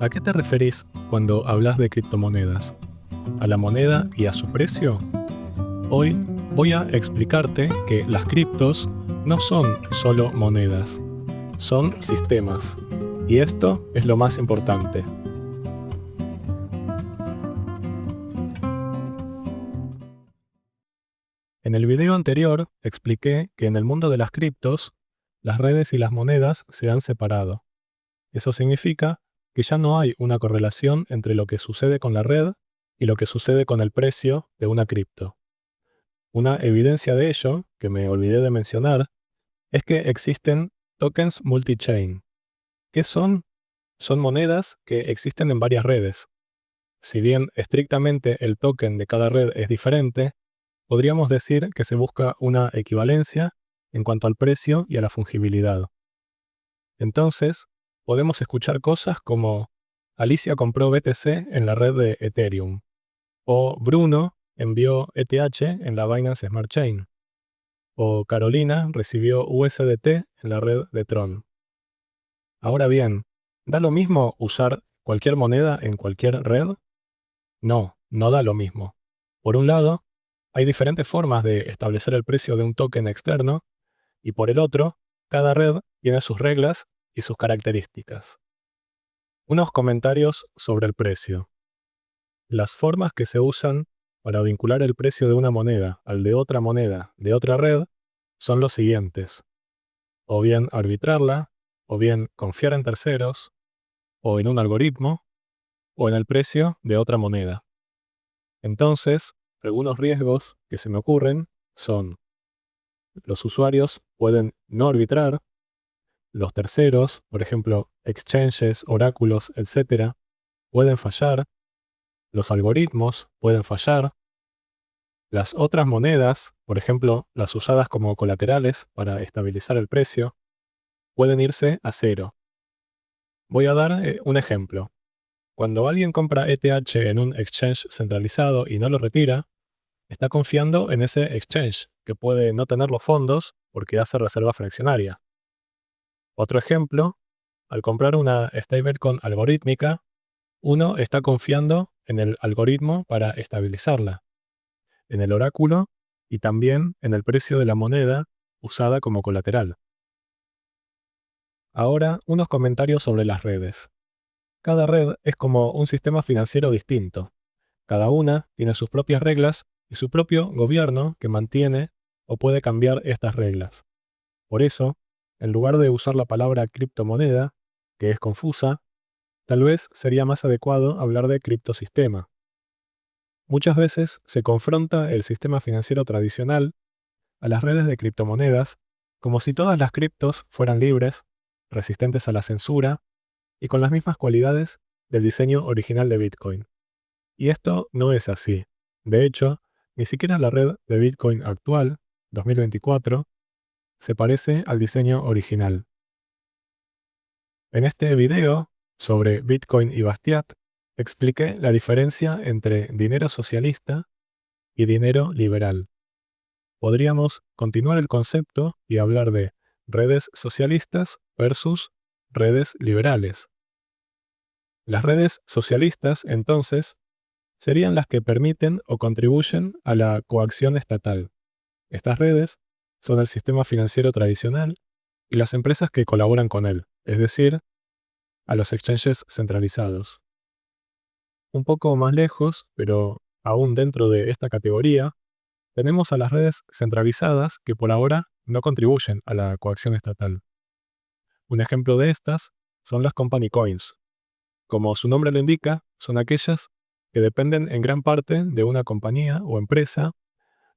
¿A qué te referís cuando hablas de criptomonedas? ¿A la moneda y a su precio? Hoy voy a explicarte que las criptos no son solo monedas, son sistemas. Y esto es lo más importante. En el video anterior expliqué que en el mundo de las criptos, las redes y las monedas se han separado. Eso significa que ya no hay una correlación entre lo que sucede con la red y lo que sucede con el precio de una cripto. Una evidencia de ello, que me olvidé de mencionar, es que existen tokens multi-chain. ¿Qué son? Son monedas que existen en varias redes. Si bien estrictamente el token de cada red es diferente, podríamos decir que se busca una equivalencia en cuanto al precio y a la fungibilidad. Entonces, podemos escuchar cosas como Alicia compró BTC en la red de Ethereum o Bruno envió ETH en la Binance Smart Chain. O Carolina recibió USDT en la red de Tron. Ahora bien, ¿da lo mismo usar cualquier moneda en cualquier red? No, no da lo mismo. Por un lado, hay diferentes formas de establecer el precio de un token externo, y por el otro, cada red tiene sus reglas y sus características. Unos comentarios sobre el precio. Las formas que se usan para vincular el precio de una moneda al de otra moneda de otra red son los siguientes: o bien arbitrarla, o bien confiar en terceros, o en un algoritmo, o en el precio de otra moneda. Entonces, algunos riesgos que se me ocurren son: los usuarios pueden no arbitrar, los terceros, por ejemplo, exchanges, oráculos, etc., pueden fallar, los algoritmos pueden fallar, las otras monedas, por ejemplo, las usadas como colaterales para estabilizar el precio, pueden irse a cero. Voy a dar un ejemplo. Cuando alguien compra ETH en un exchange centralizado y no lo retira, está confiando en ese exchange, que puede no tener los fondos porque hace reserva fraccionaria. Otro ejemplo, al comprar una stablecoin algorítmica, uno está confiando en el algoritmo para estabilizarla, en el oráculo y también en el precio de la moneda usada como colateral. Ahora, unos comentarios sobre las redes. Cada red es como un sistema financiero distinto. Cada una tiene sus propias reglas y su propio gobierno que mantiene o puede cambiar estas reglas. Por eso, en lugar de usar la palabra criptomoneda, que es confusa, tal vez sería más adecuado hablar de criptosistema. Muchas veces se confronta el sistema financiero tradicional a las redes de criptomonedas como si todas las criptos fueran libres, resistentes a la censura y con las mismas cualidades del diseño original de Bitcoin. Y esto no es así. De hecho, ni siquiera la red de Bitcoin actual, 2024, se parece al diseño original. En este video sobre Bitcoin y Bastiat, expliqué la diferencia entre dinero socialista y dinero liberal. Podríamos continuar el concepto y hablar de redes socialistas versus redes liberales. Las redes socialistas, entonces, serían las que permiten o contribuyen a la coacción estatal. Estas redes son el sistema financiero tradicional y las empresas que colaboran con él, es decir, a los exchanges centralizados. Un poco más lejos, pero aún dentro de esta categoría, tenemos a las redes centralizadas que por ahora no contribuyen a la coacción estatal. Un ejemplo de estas son las company coins. Como su nombre lo indica, son aquellas que dependen en gran parte de una compañía o empresa,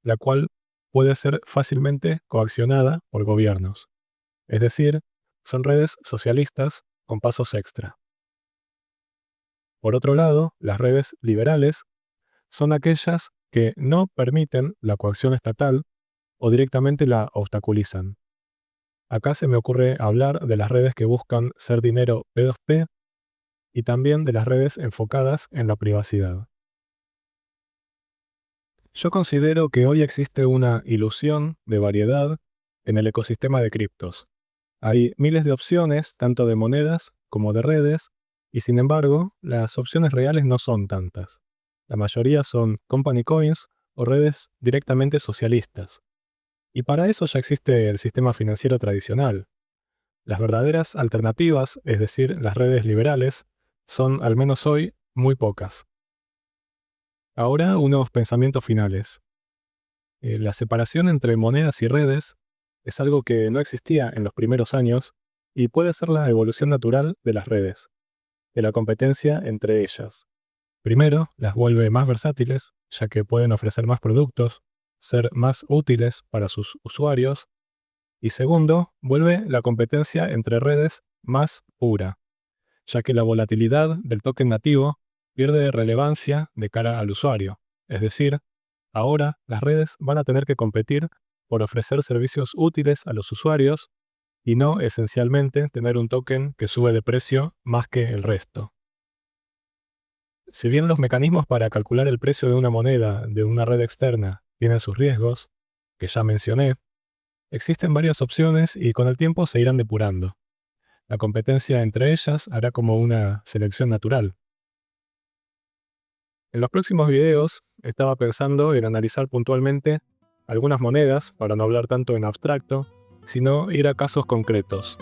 la cual puede ser fácilmente coaccionada por gobiernos. Es decir, son redes socialistas con pasos extra. Por otro lado, las redes liberales son aquellas que no permiten la coacción estatal o directamente la obstaculizan. Acá se me ocurre hablar de las redes que buscan ser dinero P2P y también de las redes enfocadas en la privacidad. Yo considero que hoy existe una ilusión de variedad en el ecosistema de criptos. Hay miles de opciones, tanto de monedas como de redes, Y sin embargo, las opciones reales no son tantas. La mayoría son company coins o redes directamente socialistas. Y para eso ya existe el sistema financiero tradicional. Las verdaderas alternativas, es decir, las redes liberales, son, al menos hoy, muy pocas. Ahora, unos pensamientos finales. La separación entre monedas y redes es algo que no existía en los primeros años y puede ser la evolución natural de las redes, de la competencia entre ellas. Primero, las vuelve más versátiles, ya que pueden ofrecer más productos, ser más útiles para sus usuarios. Y segundo, vuelve la competencia entre redes más pura, ya que la volatilidad del token nativo pierde relevancia de cara al usuario. Es decir, ahora las redes van a tener que competir por ofrecer servicios útiles a los usuarios y no esencialmente tener un token que sube de precio más que el resto. Si bien los mecanismos para calcular el precio de una moneda de una red externa tienen sus riesgos, que ya mencioné, existen varias opciones y con el tiempo se irán depurando. La competencia entre ellas hará como una selección natural. En los próximos videos estaba pensando en analizar puntualmente algunas monedas para no hablar tanto en abstracto, sino ir a casos concretos.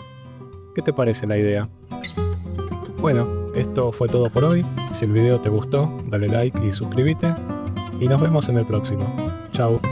¿Qué te parece la idea? Bueno, esto fue todo por hoy. Si el video te gustó, dale like y suscríbete. Y nos vemos en el próximo. Chao.